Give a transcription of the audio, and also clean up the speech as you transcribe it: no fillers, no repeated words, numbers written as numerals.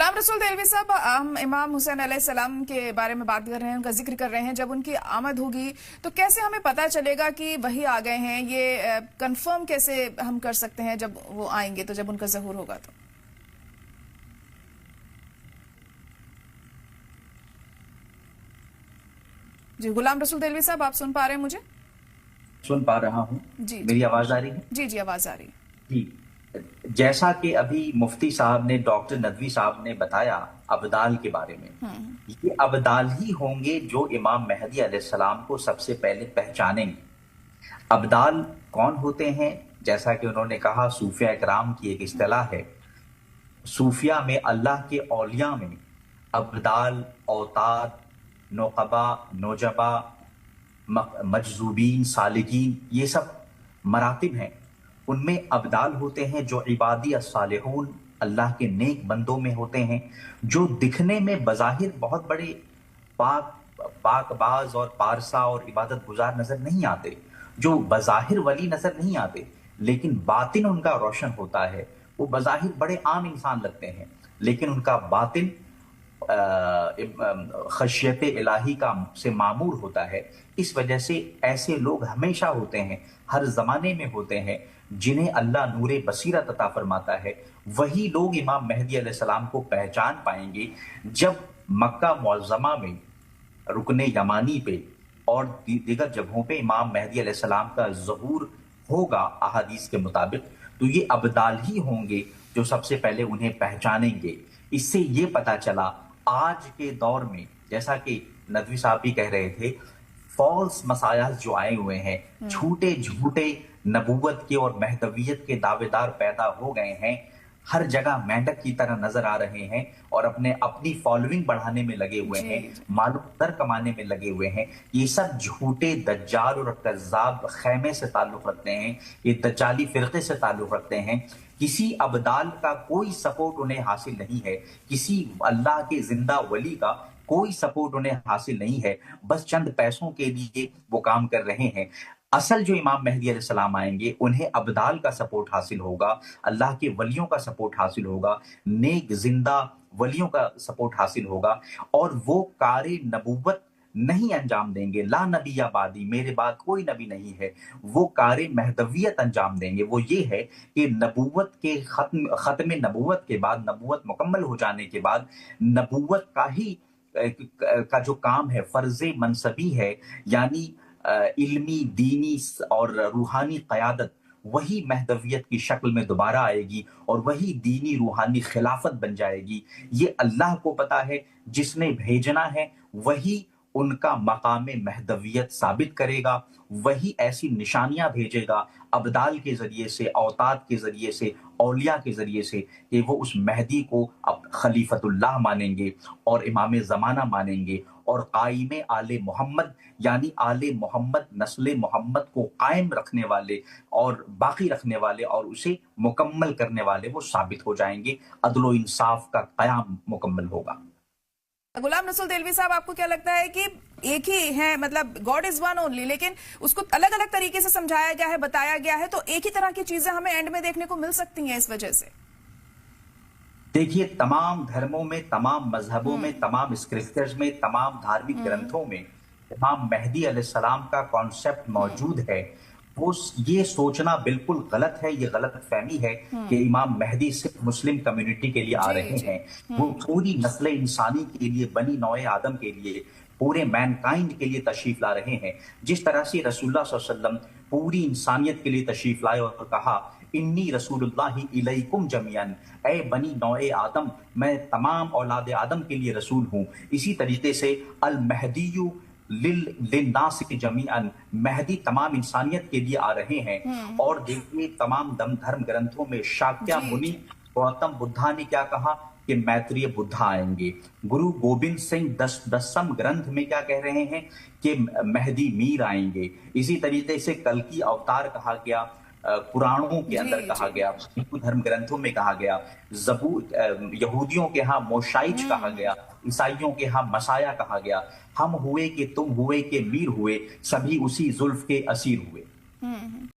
गुलाम रसूल देलवी साहब, हम इमाम हुसैन अलैहिस्सलाम के बारे में बात कर रहे हैं, उनका जिक्र कर रहे हैं। जब उनकी आमद होगी तो कैसे हमें पता चलेगा कि वही आ गए हैं? ये कंफर्म कैसे हम कर सकते हैं जब वो आएंगे, तो जब उनका ज़हूर होगा? तो जी, गुलाम रसूल देलवी साहब, आप सुन पा रहे हैं मुझे? सुन पा रहा हूँ। जी, मेरी आवाज आ रही है? जी जी, आवाज आ रही है। जी, जैसा कि अभी मुफ्ती साहब ने, डॉक्टर नदवी साहब ने बताया अब्दाल के बारे में, ये अब्दाल ही होंगे जो इमाम मेहदी अलैहिस्सलाम को सबसे पहले पहचानेंगे। अब्दाल कौन होते हैं? जैसा कि उन्होंने कहा, सूफिया इकराम की एक इस्तिलाह है। सूफिया में, अल्लाह के औलिया में अब्दाल, औताद, नौकबा, नौजबा, मजजूबीन, सालिकीन, ये सब मरातिब हैं। उनमें अब्दाल होते हैं जो इबादी अस्सालिहून, अल्लाह के नेक बंदों में होते हैं, जो दिखने में बज़ाहिर बहुत बड़े पाकबाज और पारसा और इबादत गुजार नजर नहीं आते, जो बज़ाहिर वली नजर नहीं आते, लेकिन बातिन उनका रोशन होता है। वो बज़ाहिर बड़े आम इंसान लगते हैं, लेकिन उनका बातिन खशियत इलाही का से मामूर होता है। इस वजह से ऐसे लोग हमेशा होते हैं, हर जमाने में होते हैं, जिन्हें अल्लाह नूरे बसीरत अता फरमाता है। वही लोग इमाम मेहदी अलैहिस्सलाम को पहचान पाएंगे जब मक्का मुअज़्ज़मा में, रुकने यमानी पे और दीगर जगहों पे इमाम मेहदी अलैहिस्सलाम का ज़हूर होगा अहादीस के मुताबिक। तो ये अब्दाल ही होंगे जो सबसे पहले उन्हें पहचानेंगे। इससे ये पता चला आज के दौर में, जैसा कि नदवी साहब भी कह रहे थे, फॉल्स मसायास जो आए हुए हैं, झूठे झूठे नबूवत के और महदवियत के दावेदार पैदा हो गए हैं, हर जगह मेंढक की तरह नजर आ रहे हैं और अपनी फॉलोइंग बढ़ाने में लगे हुए हैं, मालूम दर कमाने में लगे हुए हैं। ये सब झूठे दज्जाल और कज़्ज़ाब खैमे से ताल्लुक रखते हैं, ये दज्जाली फिरके से ताल्लुक रखते हैं। किसी अब्दाल का कोई सपोर्ट उन्हें हासिल नहीं है, किसी अल्लाह के जिंदा वली का कोई सपोर्ट उन्हें हासिल नहीं है, बस चंद पैसों के लिए वो काम कर रहे हैं। असल जो इमाम मेहदी अलैहिस्सलाम आएंगे, उन्हें अब्दाल का सपोर्ट हासिल होगा, अल्लाह के वलियों का सपोर्ट हासिल होगा, नेक जिंदा वलियों का सपोर्ट हासिल होगा, और वो कारे नबूवत नहीं अंजाम देंगे। ला नबी आबादी, मेरे बाद कोई नबी नहीं है, वो कारे महदवियत अंजाम देंगे। वो ये है कि नबूवत के खत्म नबूवत के बाद, नबूवत मुकम्मल हो जाने के बाद, नबूवत का जो काम है, फर्ज मनसबी है, यानी इल्मी, दीनी और रूहानी क़यादत, वही महदवियत की शक्ल में दोबारा आएगी और वही दीनी रूहानी खिलाफत बन जाएगी। ये अल्लाह को पता है, जिसने भेजना है वही उनका मकाम महदवियत साबित करेगा, वही ऐसी निशानियां भेजेगा अब्दाल के जरिए से, औताद के जरिए से, औलिया के जरिए से, कि वो उस मेहदी को अब खलीफतुल्लाह मानेंगे और इमाम ज़माना मानेंगे और कायम आले मोहम्मद, यानी आले मोहम्मद, नस्ल मोहम्मद को कायम रखने वाले और बाकी रखने वाले और उसे मुकम्मल करने वाले वो साबित हो जाएंगे। अदल व इंसाफ का क़याम मुकम्मल होगा। गुलाम रसूल देलवी साहब, आपको क्या लगता है कि एक ही है, मतलब गॉड इज वन ओनली, लेकिन उसको अलग अलग तरीके से समझाया गया है, बताया गया है, तो एक ही तरह की चीजें हमें एंड में देखने को मिल सकती हैं इस वजह से? देखिए, तमाम धर्मों में, तमाम मजहबों में, तमाम स्क्रिप्चर्स में, तमाम धार्मिक ग्रंथों में इमाम मेहदी अलैहिस्सलाम का कॉन्सेप्ट मौजूद है। वो ये सोचना बिल्कुल गलत है, ये गलत फहमी है कि इमाम मेहदी सिर्फ मुस्लिम कम्युनिटी के लिए आ रहे हैं। वो पूरी नस्ल इंसानी के लिए, बनी नौए आदम के लिए, पूरे मैनकाइंड के लिए तशरीफ ला रहे हैं। जिस तरह से रसूलुल्लाह सल्लल्लाहु अलैहि वसल्लम पूरी इंसानियत के लिए तशरीफ लाए और कहा, इन्नी रसूलुल्लाहि इलैकुम जमीअन, ऐ बनी नौए आदम, मैं तमाम औलाद आदम के लिए रसूल हूँ। इसी तरीके से अल महदीयु लिन्नास जमीअन, मेहदी तमाम इंसानियत के लिए आ रहे हैं। और देखिए, तमाम धर्म ग्रंथों में शाक्य मुनि, गौतम बुद्धा ने क्या कहा कि मैत्रेय बुद्धा आएंगे। गुरु गोविंद सिंह दसम ग्रंथ में क्या कह रहे हैं कि मेहदी मीर आएंगे। इसी तरीके से कल की अवतार कहा गया, पुराणों के अंदर कहा गया, हिंदू धर्म ग्रंथों में कहा गया, यहूदियों के यहाँ मोशाइच कहा गया, ईसाइयों के यहाँ मसाया कहा गया। हम हुए कि तुम हुए कि मीर हुए, सभी उसी जुल्फ के असीर हुए।